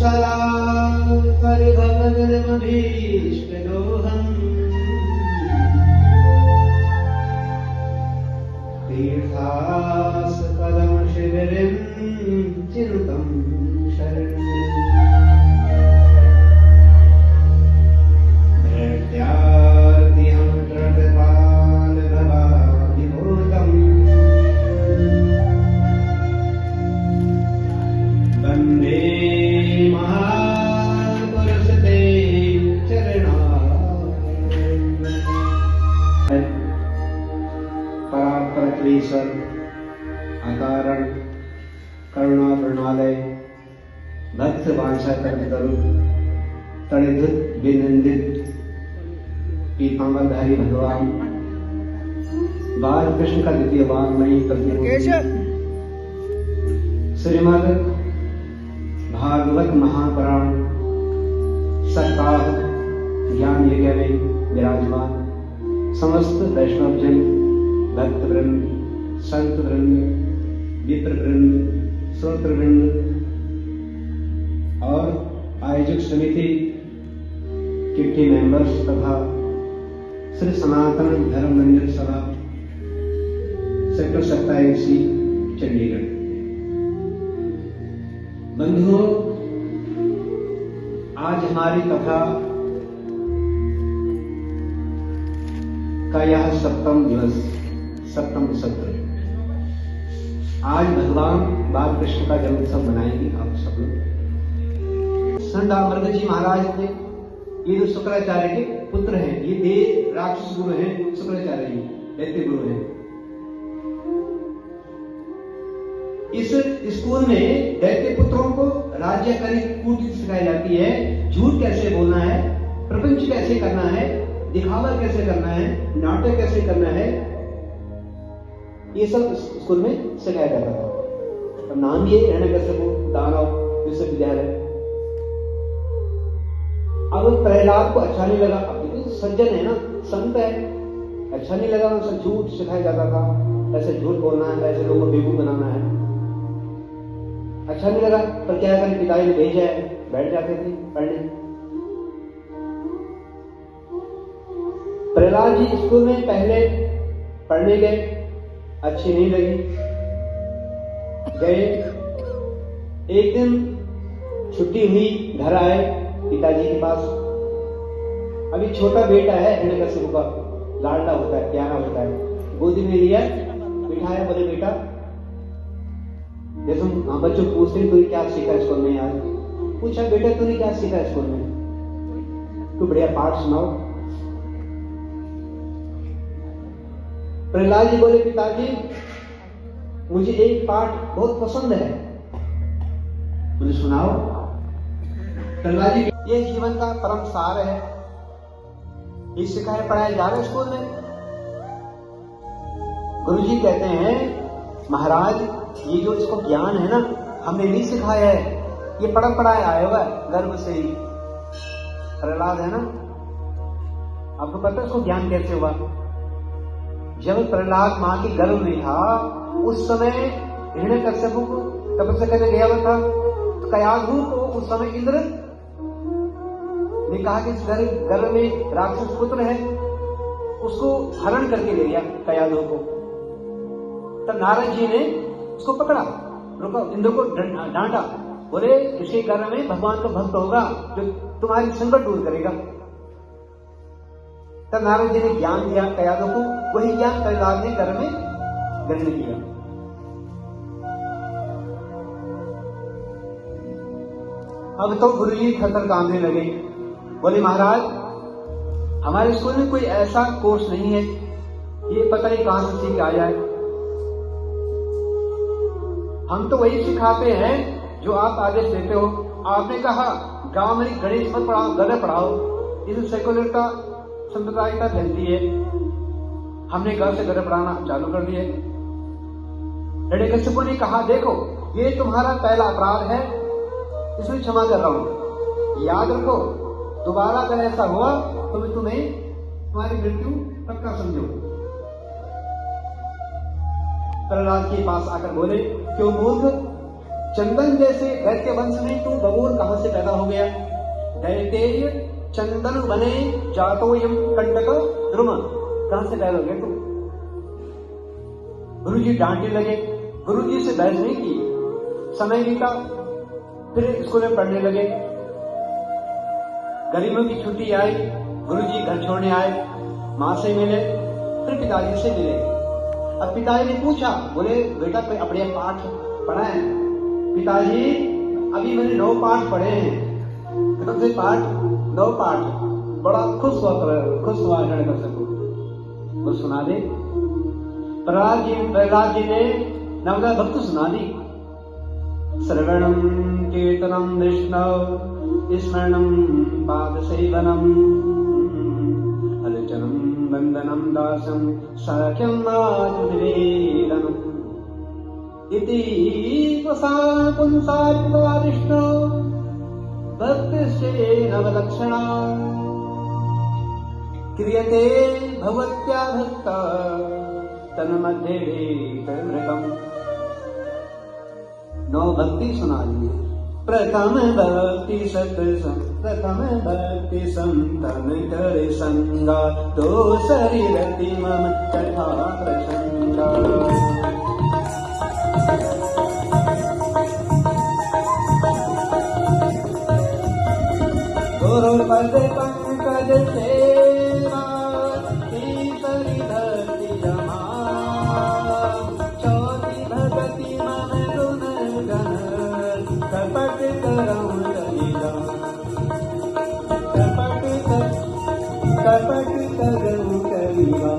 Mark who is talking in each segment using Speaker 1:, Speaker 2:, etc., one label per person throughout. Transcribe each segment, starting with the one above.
Speaker 1: सदा परिभवनमभीष्टदोहम् तीर्थास्पदं शिबिरिं चिनुतं शरणम् भृत्यार्तिहं त्रणपालभवाभिभूतम् वन्दे महापुरुषते परात्परत्वेश्वर अकारण करुणा प्रणालय भक्त वांछा कर्म तड़िधुत विनिंदित पीतांबरधारी भगवान बाल कृष्ण का द्वितीय वांगमयी प्रतिमूर्ति श्रीमद् भागवत महापुराण सप्ताह ज्ञान यज्ञ में विराजमान समस्त वैष्णवजन भक्त वृंद संत वृंद मित्र वृंद श्रोत्र वृंद और आयोजक समिति किट्टी मेंबर्स तथा श्री सनातन धर्म मंदिर सभा सेक्टर 27C चंडीगढ़। बंधुओं, आज हमारी कथा का यह सप्तम दिवस, सप्तम सत्र। आज भगवान बाल कृष्ण का जन्म उत्सव मनाएंगे आप सब लोग। संडामर्ग जी महाराज ने, ये जो शुक्राचार्य के पुत्र हैं, ये देव राक्षस गुरु हैं, शुक्राचार्य जी दैत्य गुरु हैं। इस स्कूल में दैत्य पुत्रों को राज्य करी कूटनीति सिखाई जाती है। झूठ कैसे बोलना है, प्रपंच कैसे करना है, दिखावा कैसे करना है, नाटक कैसे करना है, ये सब स्कूल में सिखाया जाता था। और नाम ये हिरण्यकश्यप दानव विश्वविद्यालय। अब प्रहलाद को अच्छा नहीं लगा, अब देखो सज्जन है ना, संत है, अच्छा नहीं लगा, उसे झूठ सिखाया जाता था। ऐसे झूठ बोलना है, ऐसे लोगों को बेवकूफ बनाना है, अच्छा नहीं लगा। पर क्या करें, पिताजी ने भेजा है, बैठ जाते थे पढ़ने। प्रहलाद जी स्कूल में पहले पढ़ने गए, अच्छी नहीं लगी, गए। एक दिन छुट्टी हुई, घर आए पिताजी के पास। अभी छोटा बेटा है हिरण्यकश्यप का, लाडला होता है, प्यारा होता है, गोदी में लिया, बिठाया, बोले बेटा, जैसे हम बच्चों पूछते हैं तूने क्या सीखा स्कूल में यार, पूछा बेटा तूने क्या सीखा स्कूल में, तू बढ़िया पाठ सुनाओ। प्रहलाद जी बोले पिताजी मुझे एक पाठ बहुत पसंद है। बोले सुनाओ। प्रहलाद जी, ये जीवन का परम सार है, ये सिखाया पढ़ाया जा रहा है स्कूल में। गुरुजी कहते हैं महाराज ये जो इसको ज्ञान है ना, हमने नहीं सिखाया है, ये पढ़ा पढ़ाया आया हुआ है गर्भ से ही। प्रहलाद है ना, आपको पता है इसको ज्ञान कैसे हुआ? जब प्रहलाद मां के गर्भ में था, उस समय हिरण्यकश्यप को तपस्या करने गया हुआ था, तो कयाधु को उस समय इंद्र ने कहा कि इस गर्भ में राक्षस पुत्र है, उसको हरण करके ले गया कयाधु को। तब नारद जी ने उसको पकड़ा, रुको, इंद्र को डांटा, बोले इसके गर्भ में भगवान का भक्त होगा जो तुम्हारी संकट दूर करेगा। तब नारद जी ने ज्ञान दिया कयाधु को, वही ज्ञान प्रहलाद ने गर्भ में ग्रहण किया। अब तो गुरुजी थर कांपने लगे, बोले महाराज हमारे स्कूल में कोई ऐसा कोर्स नहीं है, ये पता नहीं कहां से सीख आ जाए। हम तो वही सिखाते हैं जो आप आदेश देते हो। आपने कहा गांव में गणेश मत पढ़ाओ, गधे पढ़ाओ, इस सेकुलरता संप्रदायिकता फैलती है। हमने घर से गधे पढ़ाना चालू कर दिए। हिरण्यकश्यप ने कहा देखो ये तुम्हारा पहला अपराध है, इसमें क्षमा कर रहा हूं, याद रखो दोबारा अगर ऐसा हुआ तो मैं तुम्हारी मृत्यु पक्का समझो। प्रहलाद के पास आकर बोले क्यों मूर्ख, चंदन जैसे दैत्य वंश में तू बबूर कहां से पैदा हो गया? दैतेय चंदन बने जातो यम कंटक द्रुम, कहां से पैदा हो गया तू? गुरु जी डांटने लगे, गुरु जी से बहस नहीं की। समय बीता, फिर स्कूल में पढ़ने लगे। गर्मियों की छुट्टी आई, गुरु जी घर छोड़ने आए, मां से मिले, फिर पिताजी से मिले। अब पिताजी ने पूछा, बोले बेटा कोई अपने पाठ पढ़ा है? पिताजी अभी मैंने 9 पाठ पढ़े हैं। कौन से पाठ? 9 पाठ। बड़ा खुश हुआ कर सकूं, वो सुना दे। प्रहलाद जी ने नवदा भक्त सुना दी। श्रवणम कीर्तनम विष्णु स्मरणम पाद सेवनम अर्चनम वंदनम दासम सख्यम निवेदनम इति पुंसा विष्णु भक्ति नवलक्षणा क्रियते भगवत्या भक्ता तन्मध्ये मृतम। 9 भक्ति सुना दी। प्रथम भक्ति सत्संग, प्रथम भक्ति संतन कर संगा, दोसरी रति मम कथा प्रसंगा। गुरु पद पंकज सेवा, तीसरी भक्ति जमा, चौथी भक्ति मन गुण गण, कपट करम कलिला, कपट करम कलिला।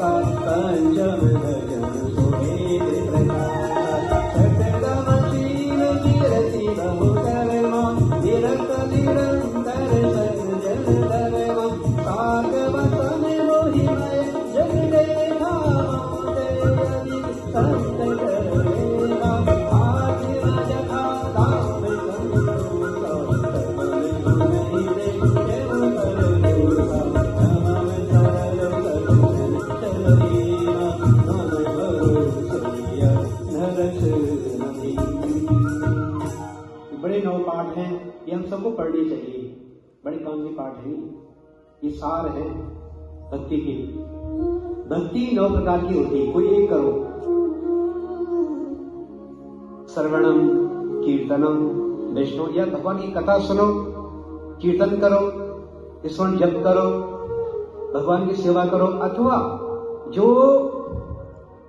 Speaker 1: पंचम भजन सुमेध प्रकाश, छठदमशील कीर्ति बहु कर्मा, निरत निरंतर सज्जन धर्मा, सागवतन मोहिमय जग देखा, देवि संत करेगा, आजीव जथा दाम संतोषा, तमन नहीं दे केवल करेगा, बड़े 9 पाठ हैं, ये हम सबको पढ़ने चाहिए। बड़े काम के पाठ हैं, ये सार है भक्ति की। भक्ति 9 प्रकार की होती है, कोई एक करो। श्रवणम कीर्तनम विष्णु, या भगवान की कथा सुनो, कीर्तन करो, स्मरण जप करो, भगवान की सेवा करो, अथवा जो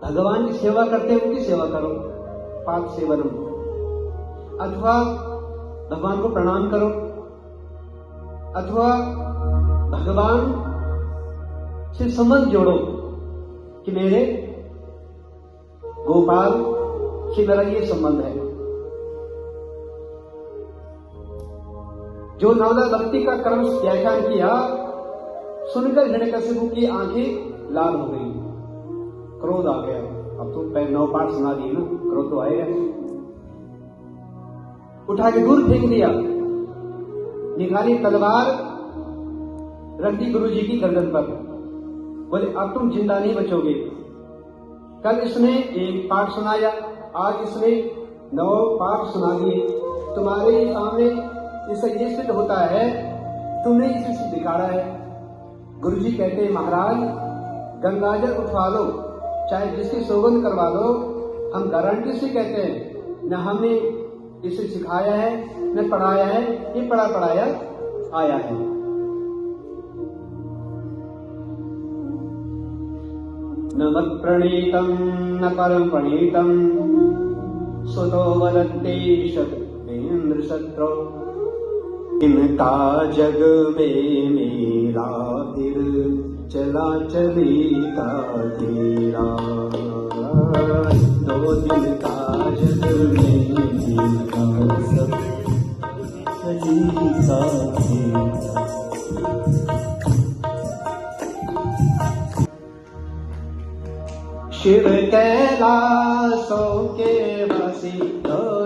Speaker 1: भगवान की सेवा करते हैं उनकी सेवा करो, पाद सेवनम, अथवा भगवान को प्रणाम करो, अथवा भगवान से संबंध जोड़ो कि मेरे गोपाल से मेरा ये संबंध है। जो नवदा भक्ति का क्रम व्याख्यान किया, सुनकर हिरण्यकशिपु की आंखें लाल हो गई, क्रोध आ गया। अब तो 9 पाठ सुना दिए ना, क्रोध तो आएगा। उठा के दूर फेंक दिया, निकाली तलवार, रख दी गुरु जी की गर्दन पर, बोले अब तुम जिंदा नहीं बचोगे। कल इसने 1 पाठ सुनाया, आज इसने 9 पाठ सुना दिए। तुम्हारे सामने इससे ये सिद्ध होता है तुमने इसे दिखाड़ा है। गुरु जी कहते हैं महाराज गंगाजल उठवा लो, चाहे जिसकी सौगंध करवा दो, हम गारंटी से कहते हैं न हमने इसे सिखाया है न पढ़ाया है, ये पढ़ा पढ़ाया आया है। न मत प्रणीतम न परम प्रणीतम, सुतो वदते शत्रुंद्र शत्रु, इनका जग में मेरा फिर चला चलेगा तेरा। 2 दिन का जग में मेरा सब चलेगा तेरा। शिव कैलाशों के वासी हो